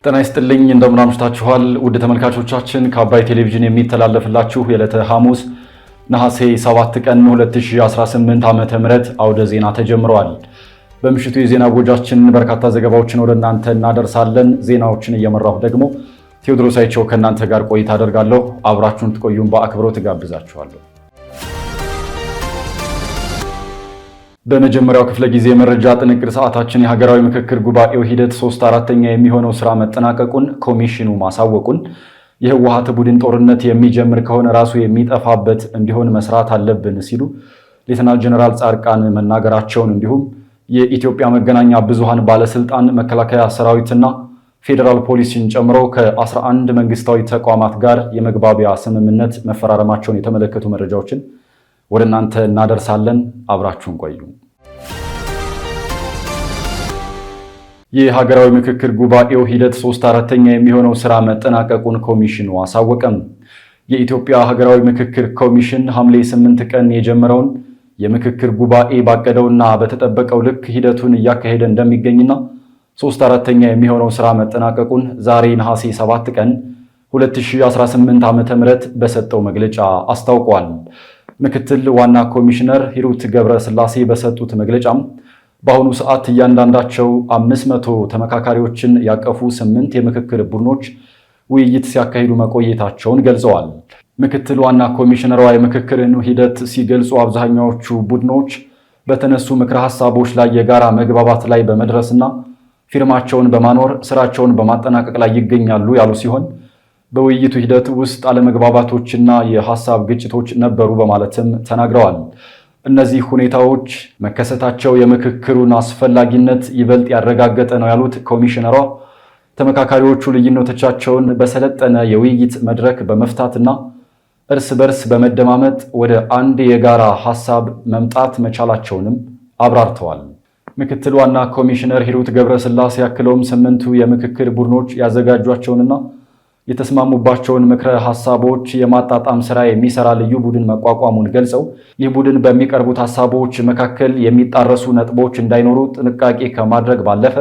ጤና ይስጥልኝ እንደምን አምሽታችኋል ውድ ተመልካቾቻችን ከአባይ ቴሌቪዥን የሚተላለፍላችሁ የዕለተ ሐሙስ ነሐሴ 7 ቀን 2018 ዓመተ ምህረት አውደ ዜና ተጀምሯል። በምሽቱ የዜና ጎጃችን በርካታ ዘገባዎችን ወደ እናንተ እናደርሳለን። ዜናዎችን እየመራሁ ደግሞ ቴዎድሮስ አይቸው ከእናንተ ጋር ቆይታ አደርጋለሁ። አብራችሁን ትቆዩን በአክብሮት ጋብዛችኋለሁ። በመጀመሪያው ክፍለ ጊዜ መረጃ ጥንቅር ሰዓታችን የሀገራዊ ምክክር ጉባኤው ሂደት 3/4ኛ የሚሆነው ስራ መጠናቀቁን ኮሚሽኑ ማሳወቁን፣ የህወሓት ቡድን ጦርነት የሚጀምር ከሆነ ራሱ የሚጠፋበት እንዲሆን መስራት አለብን ሲሉ ሌተናል ጀነራል ጻድቃን መናገራቸውን፣ እንዲሁም የኢትዮጵያ መገናኛ ብዙሃን ባለስልጣን መከላከያ ሰራዊትና ፌዴራል ፖሊስን ጨምሮ ከ11 መንግስታዊ ተቋማት ጋር የመግባቢያ ስምምነት መፈራረማቸውን የተመለከቱ መረጃዎችን ወደ እናንተ እናደርሳለን። አብራችሁን ቆዩ። የሀገራዊ ምክክር ጉባኤው ሂደት 3/4ኛ የሚሆነው ስራ መጠናቀቁን ኮሚሽኑ አሳወቀም። የኢትዮጵያ ሀገራዊ ምክክር ኮሚሽን ሐምሌ 8 ቀን የጀመረውን የምክክር ጉባኤ ባቀደውና በተጠበቀው ልክ ሂደቱን እያካሄደ እንደሚገኝና 3/4ኛ የሚሆነው ስራ መጠናቀቁን ዛሬ ነሐሴ 7 ቀን 2018 ዓ.ም በሰጠው መግለጫ አስታውቋል። ምክትል ዋና ኮሚሽነር ሂሩት ገብረስላሴ በሰጡት መግለጫም በአሁኑ ሰዓት እያንዳንዳቸው 500 ተመካካሪዎችን ያቀፉ 8 የምክክር ቡድኖች ውይይት ሲያካሂዱ መቆየታቸውን ገልጸዋል። ምክትል ዋና ኮሚሽነሯ የምክክርን ሂደት ሲገልጹ አብዛኛዎቹ ቡድኖች በተነሱ ምክረ ሐሳቦች ላይ የጋራ መግባባት ላይ በመድረስና ፊርማቸውን በማኖር ስራቸውን በማጠናቀቅ ላይ ይገኛሉ ያሉ ሲሆን በውይይቱ ሂደት ውስጥ አለመግባባቶችና የሐሳብ ግጭቶች ነበሩ በማለትም ተናግረዋል። እነዚህ ሁኔታዎች መከሰታቸው የምክክሩን አስፈላጊነት ይበልጥ ያረጋገጠ ነው ያሉት ኮሚሽነሯ ተመካካሪዎቹ ልዩነቶቻቸውን በሰለጠነ የውይይት መድረክ በመፍታትና እርስ በርስ በመደማመጥ ወደ አንድ የጋራ ሐሳብ መምጣት መቻላቸውንም አብራርተዋል። ምክትል ዋና ኮሚሽነር ሂሩት ገብረስላሴ ያክለውም 8ቱ የምክክር ቡድኖች ያዘጋጇቸውንና የተስማሙባቸውን ምክረ ሐሳቦች የማጣጣም ስራ የሚሰራ ልዩ ቡድን መቋቋሙን ገልጸው ይህ ቡድን በሚቀርቡት ሐሳቦች መካከል የሚጣረሱ ነጥቦች እንዳይኖሩ ጥንቃቄ ከማድረግ ባለፈ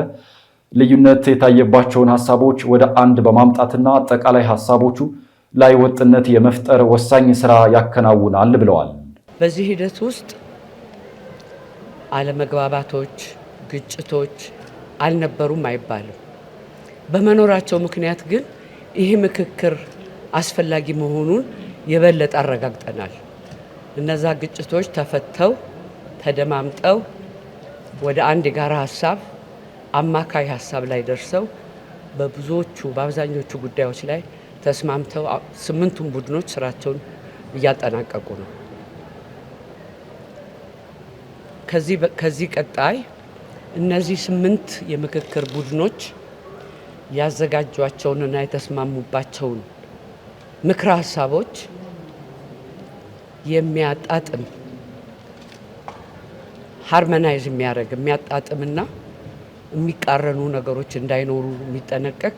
ልዩነት የታየባቸውን ሐሳቦች ወደ አንድ በማምጣትና አጠቃላይ ሐሳቦቹ ላይ ወጥነት የመፍጠር ወሳኝ ስራ ያከናውናል ብለዋል። በዚህ ሂደት ውስጥ አለመግባባቶች፣ ግጭቶች አልነበሩም አይባልም። በመኖራቸው ምክንያት ግን ይህ ምክክር አስፈላጊ መሆኑን የበለጠ አረጋግጠናል። እነዛ ግጭቶች ተፈተው ተደማምጠው ወደ አንድ የጋራ ሐሳብ አማካይ ሐሳብ ላይ ደርሰው በአብዛኞቹ ጉዳዮች ላይ ተስማምተው 8ቱም ቡድኖች ስራቸውን እያጠናቀቁ ነው። ከዚህ ቀጣይ እነዚህ 8 የምክክር ቡድኖች ያዘጋጇቸውንና የተስማሙባቸውን ምክረ ሐሳቦች የሚያጣጥም ሃርመናይዝ የሚያጣጥምና የሚቃረኑ ነገሮች እንዳይኖሩ የሚጠነቀቅ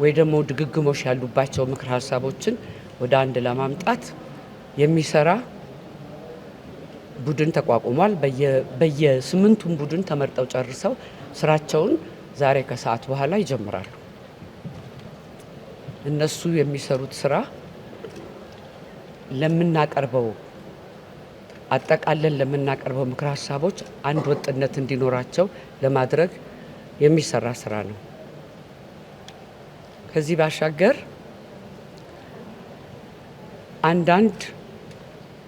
ወይ ደግሞ ድግግሞሽ ያሉባቸው ምክረ ሐሳቦችን ወደ አንድ ለማምጣት የሚሰራ ቡድን ተቋቁሟል። በየ8ቱም ቡድን ተመርጠው ጨርሰው ስራቸውን ዛሬ ከሰዓት በኋላ ይጀምራሉ። እነሱ የሚሰሩት ስራ አጠቃለን ለምናቀርበው ምክረ ሐሳቦች አንድ ወጥነት እንዲኖራቸው ለማድረግ የሚሰራ ስራ ነው። ከዚህ ባሻገር አንዳንድ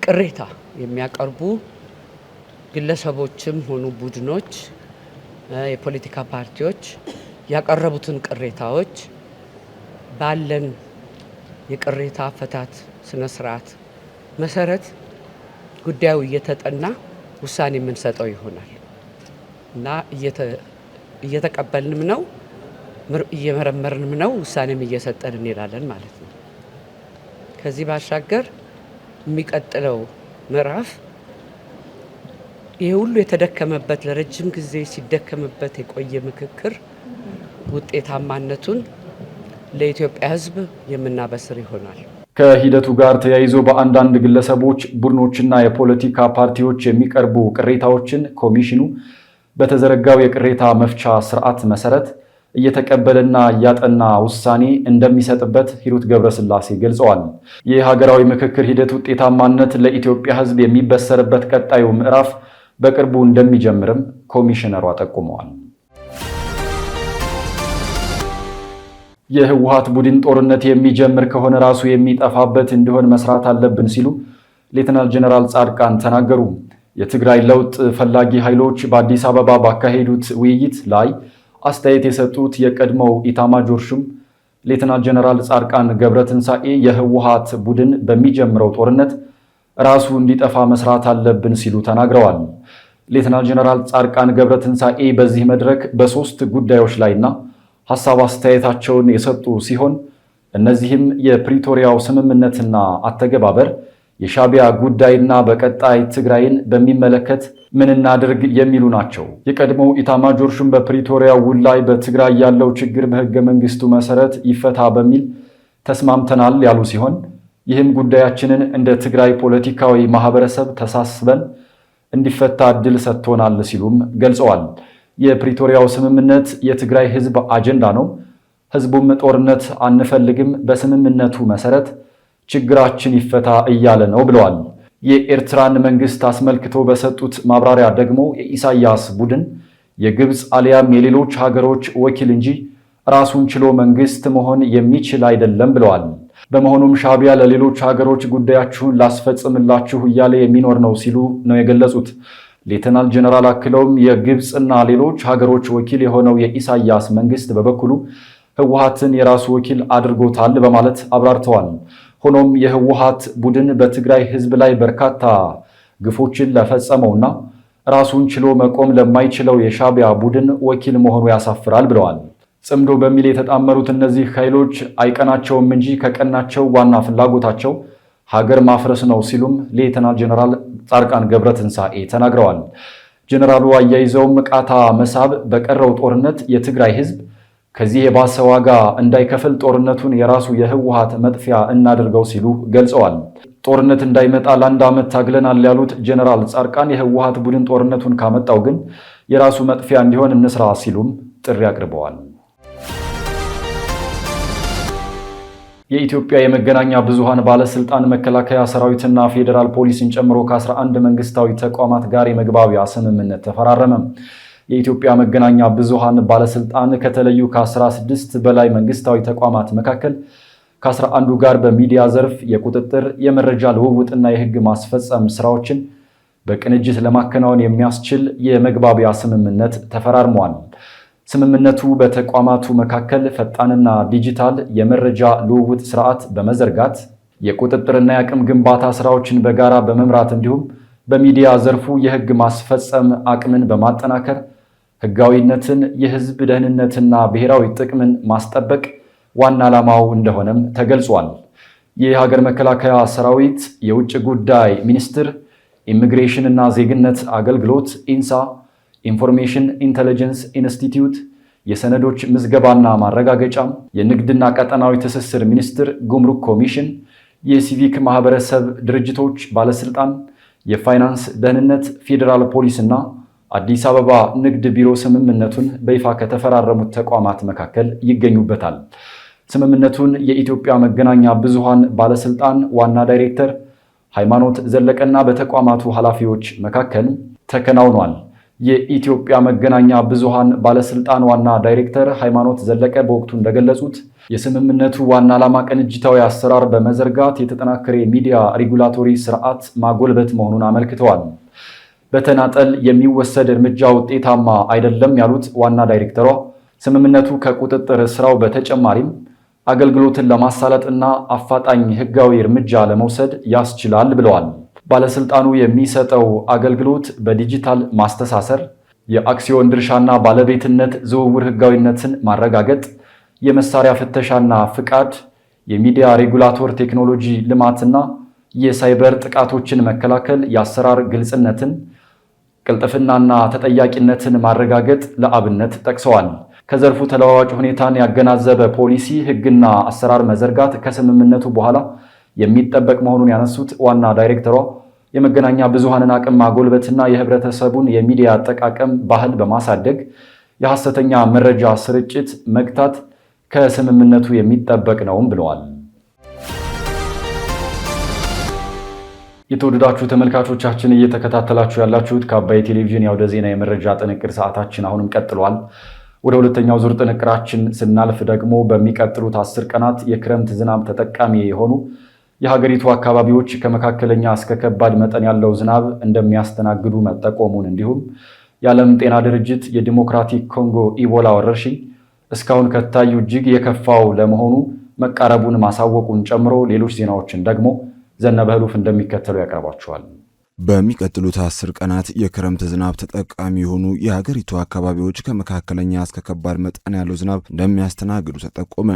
ቅሬታ የሚያቀርቡ ግለሰቦችም ሆኑ ቡድኖች፣ የፖለቲካ ፓርቲዎች ያቀረቡትን ቅሬታዎች ባለን የቅሬታ አፈታት ስነ ስርዓት መሰረት ጉዳዩ እየተጠና ውሳኔ የምንሰጠው ይሆናል እና እየተቀበልንም ነው፣ እየመረመርንም ነው፣ ውሳኔም እየሰጠን እንላለን ማለት ነው። ከዚህ ባሻገር የሚቀጥለው ምዕራፍ ይህ ሁሉ የተደከመበት ለረጅም ጊዜ ሲደከምበት የቆየ ምክክር ውጤታማነቱን ለኢትዮጵያ ሕዝብ የምናበስር ይሆናል። ከሂደቱ ጋር ተያይዞ በአንዳንድ ግለሰቦች፣ ቡድኖችና የፖለቲካ ፓርቲዎች የሚቀርቡ ቅሬታዎችን ኮሚሽኑ በተዘረጋው የቅሬታ መፍቻ ስርዓት መሰረት እየተቀበለና እያጠና ውሳኔ እንደሚሰጥበት ሂሩት ገብረስላሴ ገልጸዋል። የሀገራዊ ምክክር ሂደት ውጤታማነት ለኢትዮጵያ ሕዝብ የሚበሰርበት ቀጣዩ ምዕራፍ በቅርቡ እንደሚጀምርም ኮሚሽነሯ ጠቁመዋል። የህወሓት ቡድን ጦርነት የሚጀምር ከሆነ ራሱ የሚጠፋበት እንዲሆን መስራት አለብን ሲሉ ሌተናል ጀነራል ጻድቃን ተናገሩ። የትግራይ ለውጥ ፈላጊ ኃይሎች በአዲስ አበባ ባካሄዱት ውይይት ላይ አስተያየት የሰጡት የቀድሞው ኢታማጆር ሹም ሌተናል ጀነራል ጻድቃን ገብረትንሳኤ የህወሓት ቡድን በሚጀምረው ጦርነት ራሱ እንዲጠፋ መስራት አለብን ሲሉ ተናግረዋል። ሌተናል ጀነራል ጻድቃን ገብረትንሳኤ በዚህ መድረክ በሶስት ጉዳዮች ላይና ሐሳብ አስተያየታቸውን የሰጡ ሲሆን እነዚህም የፕሪቶሪያው ስምምነትና አተገባበር፣ የሻዕቢያ ጉዳይና በቀጣይ ትግራይን በሚመለከት ምን እናድርግ የሚሉ ናቸው። የቀድሞው ኢታማጆር ሹም በፕሪቶሪያው ውል ላይ በትግራይ ያለው ችግር በህገ መንግስቱ መሰረት ይፈታ በሚል ተስማምተናል ያሉ ሲሆን ይህም ጉዳያችንን እንደ ትግራይ ፖለቲካዊ ማህበረሰብ ተሳስበን እንዲፈታ እድል ሰጥቶናል ሲሉም ገልጸዋል። የፕሪቶሪያው ስምምነት የትግራይ ህዝብ አጀንዳ ነው። ህዝቡም ጦርነት አንፈልግም፣ በስምምነቱ መሰረት ችግራችን ይፈታ እያለ ነው ብለዋል። የኤርትራን መንግስት አስመልክቶ በሰጡት ማብራሪያ ደግሞ የኢሳያስ ቡድን የግብፅ አሊያም የሌሎች ሀገሮች ወኪል እንጂ ራሱን ችሎ መንግስት መሆን የሚችል አይደለም ብለዋል። በመሆኑም ሻዕቢያ ለሌሎች ሀገሮች ጉዳያችሁን ላስፈጽምላችሁ እያለ የሚኖር ነው ሲሉ ነው የገለጹት። ሌተናል ጀነራል አክለውም የግብፅና ሌሎች ሀገሮች ወኪል የሆነው የኢሳያስ መንግስት በበኩሉ ህወሓትን የራሱ ወኪል አድርጎታል በማለት አብራርተዋል። ሆኖም የህወሓት ቡድን በትግራይ ህዝብ ላይ በርካታ ግፎችን ለፈጸመውና ራሱን ችሎ መቆም ለማይችለው የሻዕቢያ ቡድን ወኪል መሆኑ ያሳፍራል ብለዋል። ጽምዶ በሚል የተጣመሩት እነዚህ ኃይሎች አይቀናቸውም እንጂ ከቀናቸው ዋና ፍላጎታቸው ሀገር ማፍረስ ነው ሲሉም ሌተናል ጀነራል ጻድቃን ገብረትንሳኤ ተናግረዋል። ጀነራሉ አያይዘውም ቃታ መሳብ በቀረው ጦርነት የትግራይ ህዝብ ከዚህ የባሰ ዋጋ እንዳይከፍል ጦርነቱን የራሱ የህወሓት መጥፊያ እናድርገው ሲሉ ገልጸዋል። ጦርነት እንዳይመጣ ለአንድ ዓመት ታግለናል ያሉት ጀነራል ጻድቃን የህወሓት ቡድን ጦርነቱን ካመጣው ግን የራሱ መጥፊያ እንዲሆን እንስራ ሲሉም ጥሪ አቅርበዋል። የኢትዮጵያ የመገናኛ ብዙሃን ባለስልጣን መከላከያ ሰራዊትና ፌዴራል ፖሊስን ጨምሮ ከ11 መንግስታዊ ተቋማት ጋር የመግባቢያ ስምምነት ተፈራረመ። የኢትዮጵያ መገናኛ ብዙሃን ባለስልጣን ከተለዩ ከ16 በላይ መንግስታዊ ተቋማት መካከል ከ11 ጋር በሚዲያ ዘርፍ የቁጥጥር፣ የመረጃ ልውውጥና የህግ ማስፈጸም ስራዎችን በቅንጅት ለማከናወን የሚያስችል የመግባቢያ ስምምነት ተፈራርሟል። ስምምነቱ በተቋማቱ መካከል ፈጣንና ዲጂታል የመረጃ ልውውጥ ስርዓት በመዘርጋት የቁጥጥርና የአቅም ግንባታ ስራዎችን በጋራ በመምራት እንዲሁም በሚዲያ ዘርፉ የህግ ማስፈጸም አቅምን በማጠናከር ህጋዊነትን፣ የህዝብ ደህንነትና ብሔራዊ ጥቅምን ማስጠበቅ ዋና ዓላማው እንደሆነም ተገልጿል። የሀገር መከላከያ ሰራዊት፣ የውጭ ጉዳይ ሚኒስቴር፣ ኢሚግሬሽን እና ዜግነት አገልግሎት ኢንሳ፣ ኢንፎርሜሽን ኢንተለጀንስ ኢንስቲትዩት፣ የሰነዶች ምዝገባና ማረጋገጫ፣ የንግድና ቀጠናዊ ትስስር ሚኒስቴር፣ ጉምሩክ ኮሚሽን፣ የሲቪክ ማህበረሰብ ድርጅቶች ባለስልጣን፣ የፋይናንስ ደህንነት፣ ፌዴራል ፖሊስና አዲስ አበባ ንግድ ቢሮ ስምምነቱን በይፋ ከተፈራረሙት ተቋማት መካከል ይገኙበታል። ስምምነቱን የኢትዮጵያ መገናኛ ብዙሃን ባለስልጣን ዋና ዳይሬክተር ሃይማኖት ዘለቀና በተቋማቱ ኃላፊዎች መካከል ተከናውኗል። የኢትዮጵያ መገናኛ ብዙሃን ባለስልጣን ዋና ዳይሬክተር ሃይማኖት ዘለቀ በወቅቱ እንደገለጹት የስምምነቱ ዋና ዓላማ ቅንጅታዊ አሰራር በመዘርጋት የተጠናከረ የሚዲያ ሬጉላቶሪ ስርዓት ማጎልበት መሆኑን አመልክተዋል። በተናጠል የሚወሰድ እርምጃ ውጤታማ አይደለም ያሉት ዋና ዳይሬክተሯ ስምምነቱ ከቁጥጥር ስራው በተጨማሪም አገልግሎትን ለማሳለጥና አፋጣኝ ህጋዊ እርምጃ ለመውሰድ ያስችላል ብለዋል። ባለስልጣኑ የሚሰጠው አገልግሎት በዲጂታል ማስተሳሰር፣ የአክሲዮን ድርሻና ባለቤትነት ዝውውር ህጋዊነትን ማረጋገጥ፣ የመሳሪያ ፍተሻና ፍቃድ፣ የሚዲያ ሬጉላቶር ቴክኖሎጂ ልማትና የሳይበር ጥቃቶችን መከላከል፣ የአሰራር ግልጽነትን፣ ቅልጥፍናና ተጠያቂነትን ማረጋገጥ ለአብነት ጠቅሰዋል። ከዘርፉ ተለዋዋጭ ሁኔታን ያገናዘበ ፖሊሲ፣ ህግና አሰራር መዘርጋት ከስምምነቱ በኋላ የሚጠበቅ መሆኑን ያነሱት ዋና ዳይሬክተሯ የመገናኛ ብዙሃንን አቅም ማጎልበትና የህብረተሰቡን የሚዲያ አጠቃቀም ባህል በማሳደግ የሐሰተኛ መረጃ ስርጭት መግታት ከስምምነቱ የሚጠበቅ ነውም ብለዋል። የተወደዳችሁ ተመልካቾቻችን እየተከታተላችሁ ያላችሁት ከአባይ ቴሌቪዥን የአውደ ዜና የመረጃ ጥንቅር ሰዓታችን አሁንም ቀጥሏል። ወደ ሁለተኛው ዙር ጥንቅራችን ስናልፍ ደግሞ በሚቀጥሉት 10 ቀናት የክረምት ዝናብ ተጠቃሚ የሆኑ የሀገሪቱ አካባቢዎች ከመካከለኛ እስከ ከባድ መጠን ያለው ዝናብ እንደሚያስተናግዱ መጠቆሙን እንዲሁም የዓለም ጤና ድርጅት የዲሞክራቲክ ኮንጎ ኢቦላ ወረርሽኝ እስካሁን ከታዩ እጅግ የከፋው ለመሆኑ መቃረቡን ማሳወቁን ጨምሮ ሌሎች ዜናዎችን ደግሞ ዘነበ ህሉፍ እንደሚከተለው ያቀርባቸዋል። በሚቀጥሉት 10 ቀናት የክረምት ዝናብ ተጠቃሚ የሆኑ የሀገሪቱ አካባቢዎች ከመካከለኛ እስከ ከባድ መጠን ያለው ዝናብ እንደሚያስተናግዱ ተጠቆመ።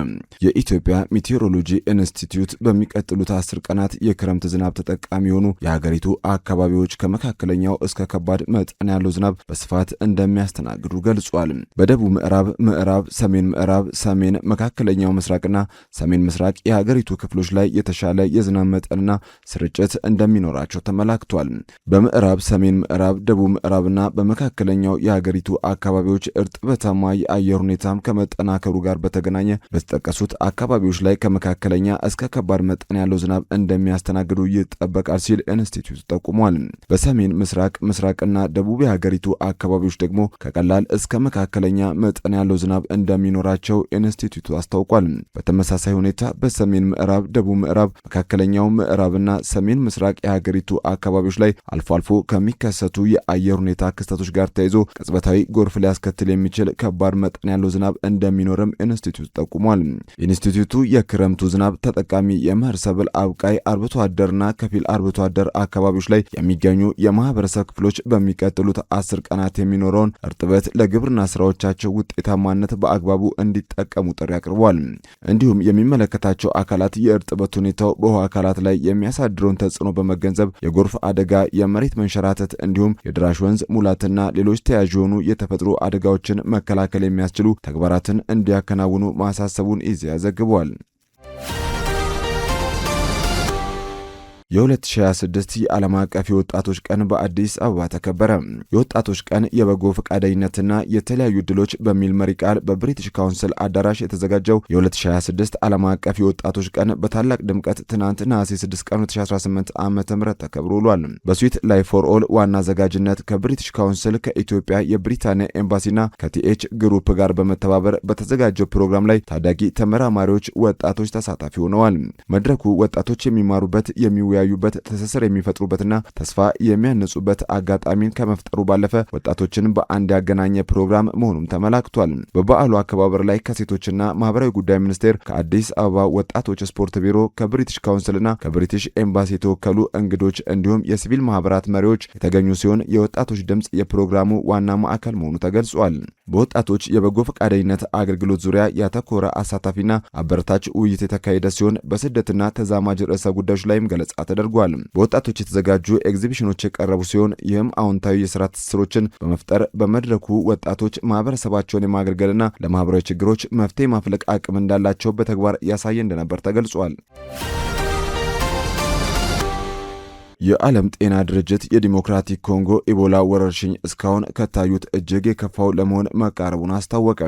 የኢትዮጵያ ሜቴዎሮሎጂ ኢንስቲትዩት በሚቀጥሉት 10 ቀናት የክረምት ዝናብ ተጠቃሚ የሆኑ የሀገሪቱ አካባቢዎች ከመካከለኛው እስከ ከባድ መጠን ያለው ዝናብ በስፋት እንደሚያስተናግዱ ገልጿል። በደቡብ ምዕራብ፣ ምዕራብ፣ ሰሜን ምዕራብ፣ ሰሜን፣ መካከለኛው ምስራቅና ሰሜን ምስራቅ የሀገሪቱ ክፍሎች ላይ የተሻለ የዝናብ መጠንና ስርጭት እንደሚኖራቸው ተመላክቷል። በምዕራብ፣ ሰሜን ምዕራብ፣ ደቡብ ምዕራብና በመካከለኛው የሀገሪቱ አካባቢዎች እርጥበታማ የአየር ሁኔታም ከመጠናከሩ ጋር በተገናኘ በተጠቀሱት አካባቢዎች ላይ ከመካከለኛ እስከ ከባድ መጠን ያለው ዝናብ እንደሚያስተናግዱ ይጠበቃል ሲል ኢንስቲትዩት ጠቁሟል። በሰሜን ምስራቅ፣ ምስራቅና ደቡብ የሀገሪቱ አካባቢዎች ደግሞ ከቀላል እስከ መካከለኛ መጠን ያለው ዝናብ እንደሚኖራቸው ኢንስቲትዩቱ አስታውቋል። በተመሳሳይ ሁኔታ በሰሜን ምዕራብ፣ ደቡብ ምዕራብ፣ መካከለኛው ምዕራብና ሰሜን ምስራቅ የሀገሪቱ አካባቢዎች ላይ አልፎ አልፎ ከሚከሰቱ የአየር ሁኔታ ክስተቶች ጋር ተያይዞ ቅጽበታዊ ጎርፍ ሊያስከትል የሚችል ከባድ መጠን ያለው ዝናብ እንደሚኖርም ኢንስቲትዩት ጠቁሟል። ኢንስቲትዩቱ የክረምቱ ዝናብ ተጠቃሚ የመኸር ሰብል አብቃይ አርብቶ አደርና ከፊል አርብቶ አደር አካባቢዎች ላይ የሚገኙ የማህበረሰብ ክፍሎች በሚቀጥሉት 10 ቀናት የሚኖረውን እርጥበት ለግብርና ስራዎቻቸው ውጤታማነት በአግባቡ እንዲጠቀሙ ጥሪ አቅርቧል። እንዲሁም የሚመለከታቸው አካላት የእርጥበት ሁኔታው በውሃ አካላት ላይ የሚያሳድረውን ተጽዕኖ በመገንዘብ የጎርፍ አደጋ፣ የመሬት መንሸራተት እንዲሁም የድራሽ ወንዝ ሙላትና ሌሎች ተያያዥ የሆኑ የተፈጥሮ አደጋዎችን መከላከል የሚያስችሉ ተግባራትን እንዲያከናውኑ ማሳሰቡን ኢዜአ ዘግቧል። የ2026 የዓለም አቀፍ የወጣቶች ቀን በአዲስ አበባ ተከበረ። የወጣቶች ቀን የበጎ ፈቃደኝነትና የተለያዩ ድሎች በሚል መሪ ቃል በብሪቲሽ ካውንስል አዳራሽ የተዘጋጀው የ2026 ዓለም አቀፍ የወጣቶች ቀን በታላቅ ድምቀት ትናንት ነሐሴ 6 ቀን 2018 ዓ.ም ተከብሮ ውሏል። በስዊት ላይፍ ፎር ኦል ዋና አዘጋጅነት ከብሪቲሽ ካውንስል ከኢትዮጵያ የብሪታንያ ኤምባሲና ከቲኤች ግሩፕ ጋር በመተባበር በተዘጋጀው ፕሮግራም ላይ ታዳጊ ተመራማሪዎች፣ ወጣቶች ተሳታፊ ሆነዋል። መድረኩ ወጣቶች የሚማሩበት ያዩበት ትስስር የሚፈጥሩበትና ተስፋ የሚያነጹበት አጋጣሚን ከመፍጠሩ ባለፈ ወጣቶችን በአንድ ያገናኘ ፕሮግራም መሆኑም ተመላክቷል። በበዓሉ አከባበር ላይ ከሴቶችና ማህበራዊ ጉዳይ ሚኒስቴር፣ ከአዲስ አበባ ወጣቶች ስፖርት ቢሮ፣ ከብሪቲሽ ካውንስልና ከብሪቲሽ ኤምባሲ የተወከሉ እንግዶች እንዲሁም የሲቪል ማህበራት መሪዎች የተገኙ ሲሆን የወጣቶች ድምጽ የፕሮግራሙ ዋና ማዕከል መሆኑ ተገልጿል። በወጣቶች የበጎ ፈቃደኝነት አገልግሎት ዙሪያ ያተኮረ አሳታፊና አበረታች ውይይት የተካሄደ ሲሆን በስደትና ተዛማጅ ርዕሰ ጉዳዮች ላይም ገለጻ ተደርጓል። በወጣቶች የተዘጋጁ ኤግዚቢሽኖች የቀረቡ ሲሆን ይህም አዎንታዊ የስራ ትስስሮችን በመፍጠር በመድረኩ ወጣቶች ማህበረሰባቸውን የማገልገልና ለማህበራዊ ችግሮች መፍትሄ ማፍለቅ አቅም እንዳላቸው በተግባር ያሳየ እንደነበር ተገልጿል። የዓለም ጤና ድርጅት የዲሞክራቲክ ኮንጎ ኢቦላ ወረርሽኝ እስካሁን ከታዩት እጅግ የከፋው ለመሆን መቃረቡን አስታወቀ።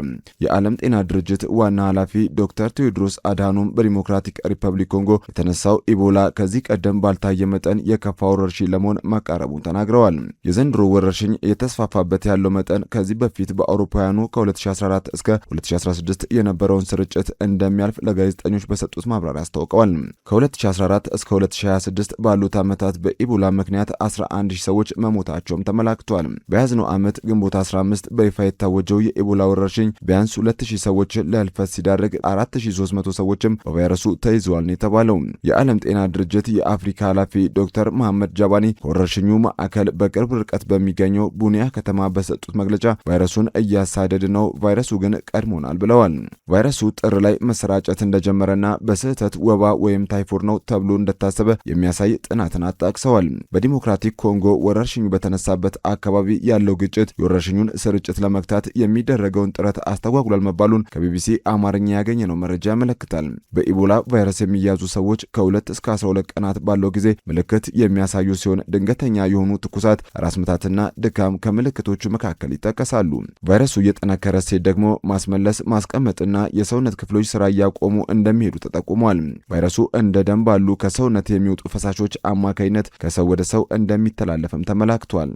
የዓለም ጤና ድርጅት ዋና ኃላፊ ዶክተር ቴዎድሮስ አድሃኖም በዲሞክራቲክ ሪፐብሊክ ኮንጎ የተነሳው ኢቦላ ከዚህ ቀደም ባልታየ መጠን የከፋ ወረርሽኝ ለመሆን መቃረቡን ተናግረዋል። የዘንድሮ ወረርሽኝ እየተስፋፋበት ያለው መጠን ከዚህ በፊት በአውሮፓውያኑ ከ2014 እስከ 2016 የነበረውን ስርጭት እንደሚያልፍ ለጋዜጠኞች በሰጡት ማብራሪያ አስታውቀዋል። ከ2014 እስከ 2026 ባሉት ዓመታት በኢቦላ ምክንያት 11,000 ሰዎች መሞታቸውም ተመላክቷል። በያዝነው ዓመት ግንቦት 15 በይፋ የታወጀው የኢቦላ ወረርሽኝ ቢያንስ 2,000 ሰዎችን ለህልፈት ሲዳርግ 4,300 ሰዎችም በቫይረሱ ተይዘዋል ነው የተባለው። የዓለም ጤና ድርጅት የአፍሪካ ኃላፊ ዶክተር መሐመድ ጃባኒ ከወረርሽኙ ማዕከል በቅርብ ርቀት በሚገኘው ቡኒያ ከተማ በሰጡት መግለጫ ቫይረሱን እያሳደድ ነው፣ ቫይረሱ ግን ቀድሞናል ብለዋል። ቫይረሱ ጥር ላይ መሰራጨት እንደጀመረና በስህተት ወባ ወይም ታይፎድ ነው ተብሎ እንደታሰበ የሚያሳይ ጥናትን አጣ ጠቅሰዋል። በዲሞክራቲክ ኮንጎ ወረርሽኙ በተነሳበት አካባቢ ያለው ግጭት የወረርሽኙን ስርጭት ለመግታት የሚደረገውን ጥረት አስተጓጉሏል መባሉን ከቢቢሲ አማርኛ ያገኘነው መረጃ ያመለክታል። በኢቦላ ቫይረስ የሚያዙ ሰዎች ከ2 እስከ 12 ቀናት ባለው ጊዜ ምልክት የሚያሳዩ ሲሆን ድንገተኛ የሆኑ ትኩሳት፣ ራስ ምታትና ድካም ከምልክቶቹ መካከል ይጠቀሳሉ። ቫይረሱ እየጠነከረ ሲሄድ ደግሞ ማስመለስ፣ ማስቀመጥና የሰውነት ክፍሎች ስራ እያቆሙ እንደሚሄዱ ተጠቁሟል። ቫይረሱ እንደ ደም ባሉ ከሰውነት የሚወጡ ፈሳሾች አማካይነት ከሰው ወደ ሰው እንደሚተላለፍም ተመላክቷል።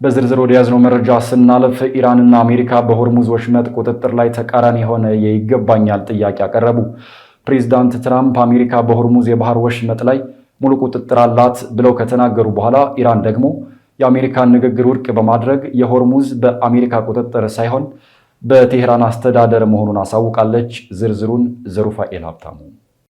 በዝርዝር ወደ ያዝነው መረጃ ስናልፍ ኢራንና አሜሪካ በሆርሙዝ ወሽመጥ ቁጥጥር ላይ ተቃራኒ የሆነ የይገባኛል ጥያቄ አቀረቡ። ፕሬዝዳንት ትራምፕ አሜሪካ በሆርሙዝ የባህር ወሽመጥ ላይ ሙሉ ቁጥጥር አላት ብለው ከተናገሩ በኋላ ኢራን ደግሞ የአሜሪካን ንግግር ውድቅ በማድረግ የሆርሙዝ በአሜሪካ ቁጥጥር ሳይሆን በቴህራን አስተዳደር መሆኑን አሳውቃለች። ዝርዝሩን ዘሩፋኤል ሀብታሙ።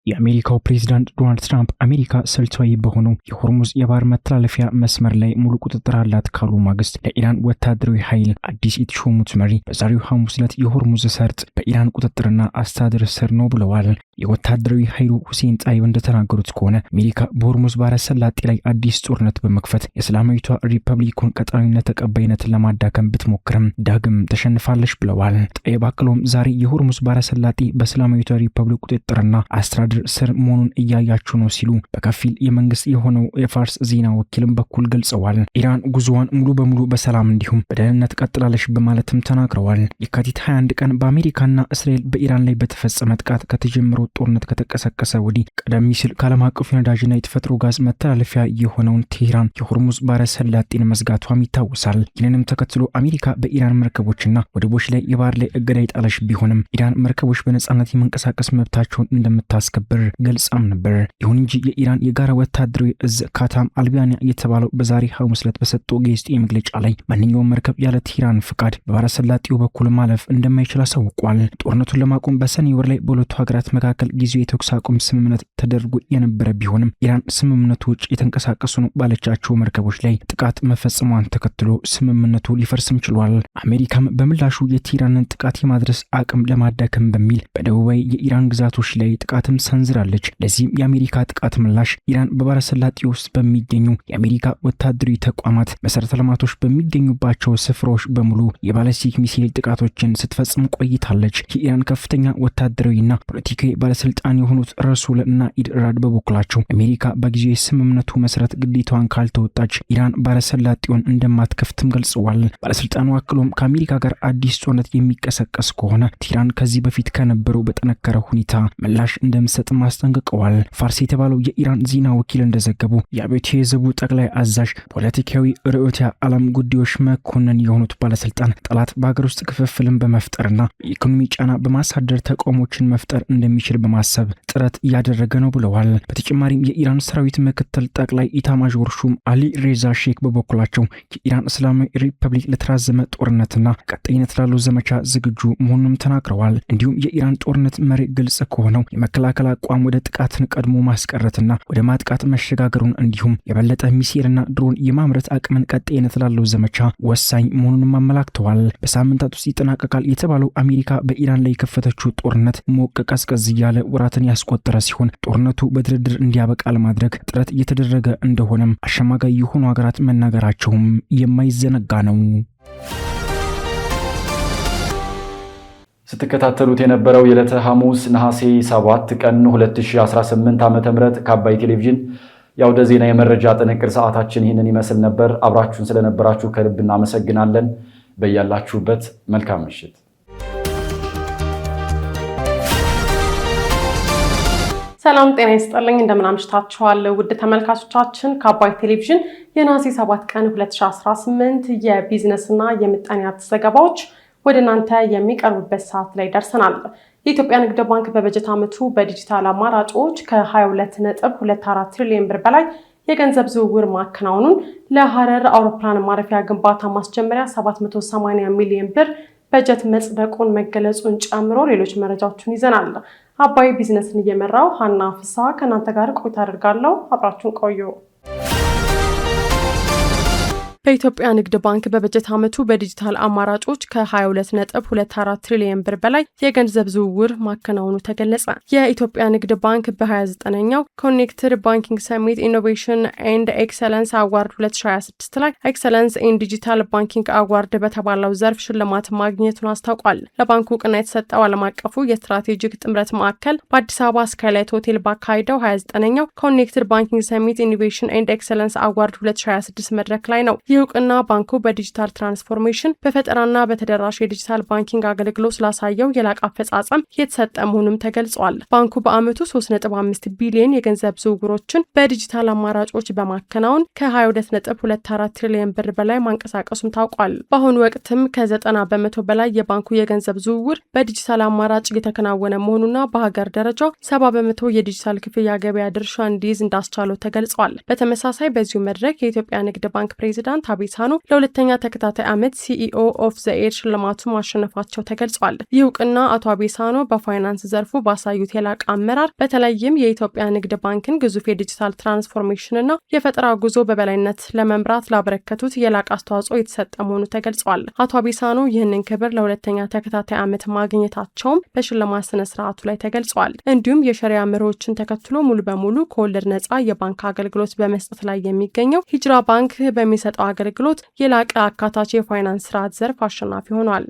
የአሜሪካው ፕሬዝዳንት ዶናልድ ትራምፕ አሜሪካ ስልታዊ በሆነው የሆርሙዝ የባህር መተላለፊያ መስመር ላይ ሙሉ ቁጥጥር አላት ካሉ ማግስት ለኢራን ወታደራዊ ኃይል አዲስ የተሾሙት መሪ በዛሬው ሐሙስ ዕለት የሆርሙዝ ሰርጥ በኢራን ቁጥጥርና አስተዳደር ስር ነው ብለዋል። የወታደራዊ ኃይሉ ሁሴን ጣይብ እንደተናገሩት ከሆነ አሜሪካ በሆርሙዝ ባህረ ሰላጤ ላይ አዲስ ጦርነት በመክፈት የእስላማዊቷ ሪፐብሊኩን ቀጠናዊነት ተቀባይነትን ለማዳከም ብትሞክርም ዳግም ተሸንፋለች ብለዋል። ጣይብ አክለውም ዛሬ የሆርሙዝ ባህረ ሰላጤ በእስላማዊቷ ሪፐብሊክ ቁጥጥርና አስተዳደር ስር መሆኑን እያያችሁ ነው ሲሉ በከፊል የመንግስት የሆነው የፋርስ ዜና ወኪልም በኩል ገልጸዋል። ኢራን ጉዞዋን ሙሉ በሙሉ በሰላም እንዲሁም በደህንነት ቀጥላለች በማለትም ተናግረዋል። የካቲት 21 ቀን በአሜሪካና እስራኤል በኢራን ላይ በተፈጸመ ጥቃት ከተጀመረው ጦርነት ከተቀሰቀሰ ወዲህ ቀደም ሲል ከዓለም አቀፉ የነዳጅና የተፈጥሮ ጋዝ መተላለፊያ የሆነውን ቴህራን የሆርሙዝ ባህረ ሰላጤን መዝጋቷም ይታወሳል። ይህንንም ተከትሎ አሜሪካ በኢራን መርከቦችና ወደቦች ላይ የባህር ላይ እገዳ የጣለች ቢሆንም ኢራን መርከቦች በነጻነት የመንቀሳቀስ መብታቸውን እንደምታስከብር ገልጻም ነበር። ይሁን እንጂ የኢራን የጋራ ወታደራዊ እዝ ካታም አልቢያኒያ የተባለው በዛሬ ሐሙስ ዕለት በሰጠው ጋዜጣዊ መግለጫ ላይ ማንኛውም መርከብ ያለ ቴህራን ፍቃድ በባህረ ሰላጤው በኩል ማለፍ እንደማይችል አሳውቋል። ጦርነቱን ለማቆም በሰኔ ወር ላይ በሁለቱ ሀገራት መካከል ጊዜያዊ የተኩስ አቁም ስምምነት ተደርጎ የነበረ ቢሆንም ኢራን ስምምነቱ ውጭ የተንቀሳቀሱ ነው ባለቻቸው መርከቦች ላይ ጥቃት መፈጸሟን ተከትሎ ስምምነቱ ሊፈርስም ችሏል። አሜሪካም በምላሹ የቴህራንን ጥቃት የማድረስ አቅም ለማዳከም በሚል በደቡባዊ የኢራን ግዛቶች ላይ ጥቃትም ሰንዝራለች። ለዚህም የአሜሪካ ጥቃት ምላሽ ኢራን በባህረ ሰላጤ ውስጥ በሚገኙ የአሜሪካ ወታደራዊ ተቋማት፣ መሰረተ ልማቶች በሚገኙባቸው ስፍራዎች በሙሉ የባለስቲክ ሚሳኤል ጥቃቶችን ስትፈጽም ቆይታለች። የኢራን ከፍተኛ ወታደራዊና ፖለቲካዊ ባለስልጣን የሆኑት ረሱል ናኢድ ራድ በበኩላቸው አሜሪካ በጊዜው የስምምነቱ መሰረት ግዴታዋን ካልተወጣች ኢራን ባህረ ሰላጤውን እንደማትከፍትም ገልጸዋል። ባለስልጣኑ አክሎም ከአሜሪካ ጋር አዲስ ጦርነት የሚቀሰቀስ ከሆነ ቴህራን ከዚህ በፊት ከነበረው በጠነከረ ሁኔታ ምላሽ እንደምትሰጥም አስጠንቅቀዋል። ፋርስ የተባለው የኢራን ዜና ወኪል እንደዘገቡ የአብዮታዊ ዘቡ ጠቅላይ አዛዥ ፖለቲካዊ ርዕዮተ ዓለም ጉዳዮች መኮንን የሆኑት ባለስልጣን ጠላት በሀገር ውስጥ ክፍፍልን በመፍጠርና የኢኮኖሚ ጫና በማሳደር ተቃውሞችን መፍጠር እንደሚችል በማሰብ ጥረት እያደረገ ነው ብለዋል። በተጨማሪም የኢራን ሰራዊት ምክትል ጠቅላይ ኢታማዦር ሹም አሊ ሬዛ ሼክ በበኩላቸው የኢራን እስላማዊ ሪፐብሊክ ለተራዘመ ጦርነትና ቀጣይነት ላለው ዘመቻ ዝግጁ መሆኑንም ተናግረዋል። እንዲሁም የኢራን ጦርነት መሪ ግልጽ ከሆነው የመከላከል አቋም ወደ ጥቃትን ቀድሞ ማስቀረትና ወደ ማጥቃት መሸጋገሩን እንዲሁም የበለጠ ሚሳኤልና ድሮን የማምረት አቅምን ቀጣይነት ላለው ዘመቻ ወሳኝ መሆኑንም አመላክተዋል። በሳምንታት ውስጥ ይጠናቀቃል የተባለው አሜሪካ በኢራን ላይ የከፈተችው ጦርነት ሞቅ ቀዝቀዝ እያለ ወራትን ያስቆጠረ ሲሆን ጦርነቱ በድርድር እንዲያበቃ ለማድረግ ጥረት እየተደረገ እንደሆነም አሸማጋይ የሆኑ ሀገራት መናገራቸውም የማይዘነጋ ነው። ስትከታተሉት የነበረው የዕለተ ሐሙስ ነሐሴ 7 ቀን 2018 ዓ.ም ከአባይ ቴሌቪዥን የአውደ ዜና የመረጃ ጥንቅር ሰዓታችን ይህንን ይመስል ነበር። አብራችሁን ስለነበራችሁ ከልብ እናመሰግናለን። በያላችሁበት መልካም ምሽት። ሰላም ጤና ይስጥልኝ። እንደምን አምሽታችኋል ውድ ተመልካቾቻችን። ከአባይ ቴሌቪዥን የነሐሴ 7 ቀን 2018 የቢዝነስና የምጣኔ ሀብት ዘገባዎች ወደ እናንተ የሚቀርቡበት ሰዓት ላይ ደርሰናል። የኢትዮጵያ ንግድ ባንክ በበጀት ዓመቱ በዲጂታል አማራጮች ከ22.24 ትሪሊዮን ብር በላይ የገንዘብ ዝውውር ማከናወኑን፣ ለሐረር አውሮፕላን ማረፊያ ግንባታ ማስጀመሪያ 780 ሚሊዮን ብር በጀት መጽደቁን መገለጹን ጨምሮ ሌሎች መረጃዎችን ይዘናል። አባይ ቢዝነስን እየመራው ሀና ፍስሐ ከእናንተ ጋር ቆይታ አድርጋለሁ። አብራችሁን ቆዩ። በኢትዮጵያ ንግድ ባንክ በበጀት ዓመቱ በዲጂታል አማራጮች ከ22.24 ትሪሊዮን ብር በላይ የገንዘብ ዝውውር ማከናወኑ ተገለጸ። የኢትዮጵያ ንግድ ባንክ በ29ኛው ኮኔክትድ ባንኪንግ ሰሚት ኢኖቬሽን ኤንድ ኤክሰለንስ አዋርድ 2026 ላይ ኤክሰለንስ ኢን ዲጂታል ባንኪንግ አዋርድ በተባለው ዘርፍ ሽልማት ማግኘቱን አስታውቋል። ለባንኩ እውቅና የተሰጠው ዓለም አቀፉ የስትራቴጂክ ጥምረት ማዕከል በአዲስ አበባ ስካይላይት ሆቴል ባካሄደው 29ኛው ኮኔክትድ ባንኪንግ ሰሚት ኢኖቬሽን ኤንድ ኤክሰለንስ አዋርድ 2026 መድረክ ላይ ነው። እውቅና ባንኩ በዲጂታል ትራንስፎርሜሽን በፈጠራና በተደራሽ የዲጂታል ባንኪንግ አገልግሎት ስላሳየው የላቀ አፈጻጸም የተሰጠ መሆኑም ተገልጿል። ባንኩ በአመቱ 3.5 ቢሊዮን የገንዘብ ዝውውሮችን በዲጂታል አማራጮች በማከናወን ከ22.24 ትሪሊዮን ብር በላይ ማንቀሳቀሱም ታውቋል። በአሁኑ ወቅትም ከ90 በመቶ በላይ የባንኩ የገንዘብ ዝውውር በዲጂታል አማራጭ እየተከናወነ መሆኑና በሀገር ደረጃ 70 በመቶ የዲጂታል ክፍያ ገበያ ድርሻ እንዲይዝ እንዳስቻለው ተገልጿል። በተመሳሳይ በዚሁ መድረክ የኢትዮጵያ ንግድ ባንክ ፕሬዚዳንት አቤሳኖ ለሁለተኛ ተከታታይ ዓመት ሲኢኦ ኦፍ ዘ ኢየር ሽልማቱን ማሸነፋቸው ተገልጿል። ይህ እውቅና አቶ አቤሳኖ በፋይናንስ ዘርፉ ባሳዩት የላቀ አመራር በተለይም የኢትዮጵያ ንግድ ባንክን ግዙፍ የዲጂታል ትራንስፎርሜሽንና የፈጠራ ጉዞ በበላይነት ለመምራት ላበረከቱት የላቀ አስተዋጽኦ የተሰጠ መሆኑ ተገልጿል። አቶ አቤሳኖ ይህንን ክብር ለሁለተኛ ተከታታይ ዓመት ማግኘታቸውም በሽልማት ስነ ስርዓቱ ላይ ተገልጿል። እንዲሁም የሸሪያ መርሆችን ተከትሎ ሙሉ በሙሉ ከወለድ ነጻ የባንክ አገልግሎት በመስጠት ላይ የሚገኘው ሂጅራ ባንክ በሚሰጠው አገልግሎት የላቀ አካታች የፋይናንስ ስርዓት ዘርፍ አሸናፊ ሆኗል።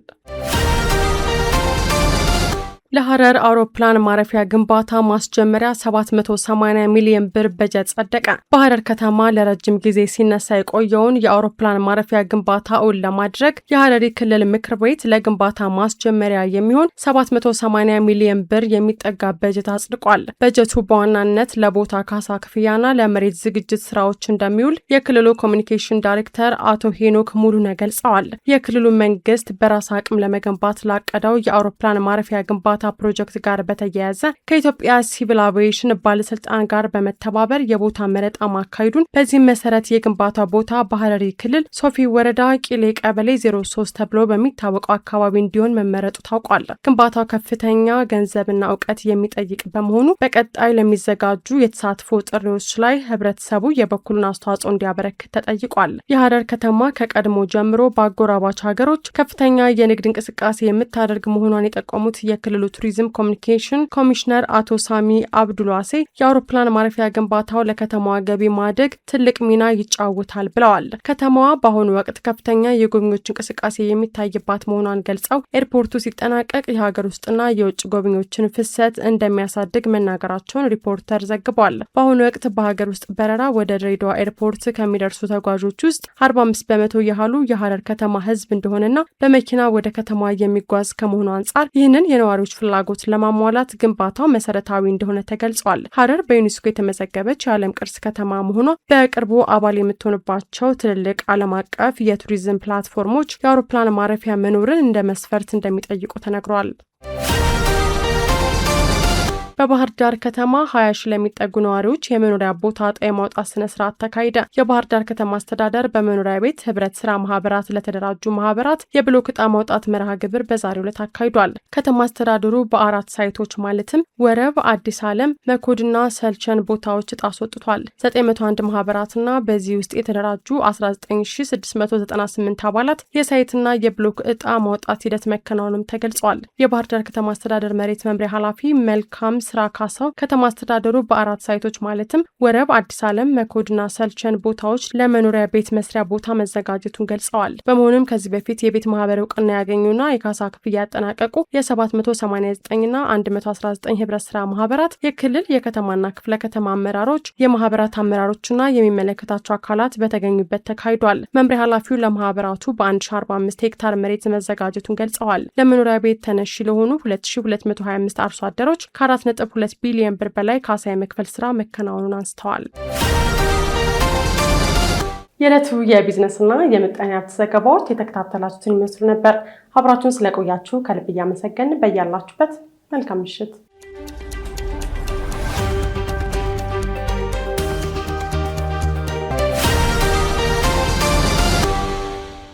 ለሐረር አውሮፕላን ማረፊያ ግንባታ ማስጀመሪያ 780 ሚሊዮን ብር በጀት ጸደቀ። በሐረር ከተማ ለረጅም ጊዜ ሲነሳ የቆየውን የአውሮፕላን ማረፊያ ግንባታ እውን ለማድረግ የሐረሪ ክልል ምክር ቤት ለግንባታ ማስጀመሪያ የሚሆን 780 ሚሊዮን ብር የሚጠጋ በጀት አጽድቋል። በጀቱ በዋናነት ለቦታ ካሳ ክፍያና ለመሬት ዝግጅት ስራዎች እንደሚውል የክልሉ ኮሚኒኬሽን ዳይሬክተር አቶ ሄኖክ ሙሉነ ገልጸዋል። የክልሉ መንግስት በራስ አቅም ለመገንባት ላቀደው የአውሮፕላን ማረፊያ ግንባታ ፕሮጀክት ጋር በተያያዘ ከኢትዮጵያ ሲቪል አቪዬሽን ባለስልጣን ጋር በመተባበር የቦታ መረጣ ማካሄዱን፣ በዚህም መሰረት የግንባታ ቦታ በሐረሪ ክልል ሶፊ ወረዳ ቂሌ ቀበሌ 03 ተብሎ በሚታወቀው አካባቢ እንዲሆን መመረጡ ታውቋል። ግንባታው ከፍተኛ ገንዘብና እውቀት የሚጠይቅ በመሆኑ በቀጣይ ለሚዘጋጁ የተሳትፎ ጥሪዎች ላይ ህብረተሰቡ የበኩሉን አስተዋጽኦ እንዲያበረክት ተጠይቋል። የሐረር ከተማ ከቀድሞ ጀምሮ በአጎራባች ሀገሮች ከፍተኛ የንግድ እንቅስቃሴ የምታደርግ መሆኗን የጠቆሙት የክልሉ ቱሪዝም ኮሚኒኬሽን ኮሚሽነር አቶ ሳሚ አብዱልዋሴ የአውሮፕላን ማረፊያ ግንባታው ለከተማዋ ገቢ ማደግ ትልቅ ሚና ይጫወታል ብለዋል። ከተማዋ በአሁኑ ወቅት ከፍተኛ የጎብኚዎች እንቅስቃሴ የሚታይባት መሆኗን ገልጸው ኤርፖርቱ ሲጠናቀቅ የሀገር ውስጥና የውጭ ጎብኚዎችን ፍሰት እንደሚያሳድግ መናገራቸውን ሪፖርተር ዘግቧል። በአሁኑ ወቅት በሀገር ውስጥ በረራ ወደ ድሬዳዋ ኤርፖርት ከሚደርሱ ተጓዦች ውስጥ 45 በመቶ ያህሉ የሐረር ከተማ ህዝብ እንደሆነና በመኪና ወደ ከተማዋ የሚጓዝ ከመሆኑ አንጻር ይህንን የነዋሪዎች ፍላጎት ለማሟላት ግንባታው መሰረታዊ እንደሆነ ተገልጿል። ሐረር በዩኔስኮ የተመዘገበች የዓለም ቅርስ ከተማ መሆኗ በቅርቡ አባል የምትሆንባቸው ትልልቅ ዓለም አቀፍ የቱሪዝም ፕላትፎርሞች የአውሮፕላን ማረፊያ መኖርን እንደ መስፈርት እንደሚጠይቁ ተነግሯል። በባህር ዳር ከተማ 20 ሺህ ለሚጠጉ ነዋሪዎች የመኖሪያ ቦታ ዕጣ የማውጣት ስነ ስርዓት ተካሄደ። የባህር ዳር ከተማ አስተዳደር በመኖሪያ ቤት ህብረት ስራ ማህበራት ለተደራጁ ማህበራት የብሎክ ዕጣ ማውጣት መርሃ ግብር በዛሬው ዕለት አካሂዷል። ከተማ አስተዳደሩ በ4 ሳይቶች ማለትም ወረብ፣ አዲስ ዓለም፣ መኮድና ሰልቸን ቦታዎች ዕጣ አስወጥቷል። 901 ማህበራትና በዚህ ውስጥ የተደራጁ 19698 አባላት የሳይትና የብሎክ ዕጣ ማውጣት ሂደት መከናወኑም ተገልጿል። የባህር ዳር ከተማ አስተዳደር መሬት መምሪያ ኃላፊ መልካም ስራ ካሳው ከተማ አስተዳደሩ በ4 ሳይቶች ማለትም ወረብ፣ አዲስ ዓለም፣ መኮድና ሰልቸን ቦታዎች ለመኖሪያ ቤት መስሪያ ቦታ መዘጋጀቱን ገልጸዋል። በመሆኑም ከዚህ በፊት የቤት ማህበር እውቅና ያገኙና የካሳ ክፍያ ያጠናቀቁ የ789ና 119 ህብረት ስራ ማህበራት የክልል የከተማና ክፍለ ከተማ አመራሮች፣ የማህበራት አመራሮችና የሚመለከታቸው አካላት በተገኙበት ተካሂዷል። መምሪያ ኃላፊው ለማህበራቱ በ1045 ሄክታር መሬት መዘጋጀቱን ገልጸዋል። ለመኖሪያ ቤት ተነሺ ለሆኑ 2225 አርሶ አደሮች ከ4.2 ቢሊዮን ብር በላይ ካሳ የመክፈል ስራ መከናወኑን አንስተዋል። የዕለቱ የቢዝነስና የምጣኔ ሀብት ዘገባዎች የተከታተላችሁትን ይመስሉ ነበር። አብራችሁን ስለቆያችሁ ከልብ እያመሰገን በያላችሁበት መልካም ምሽት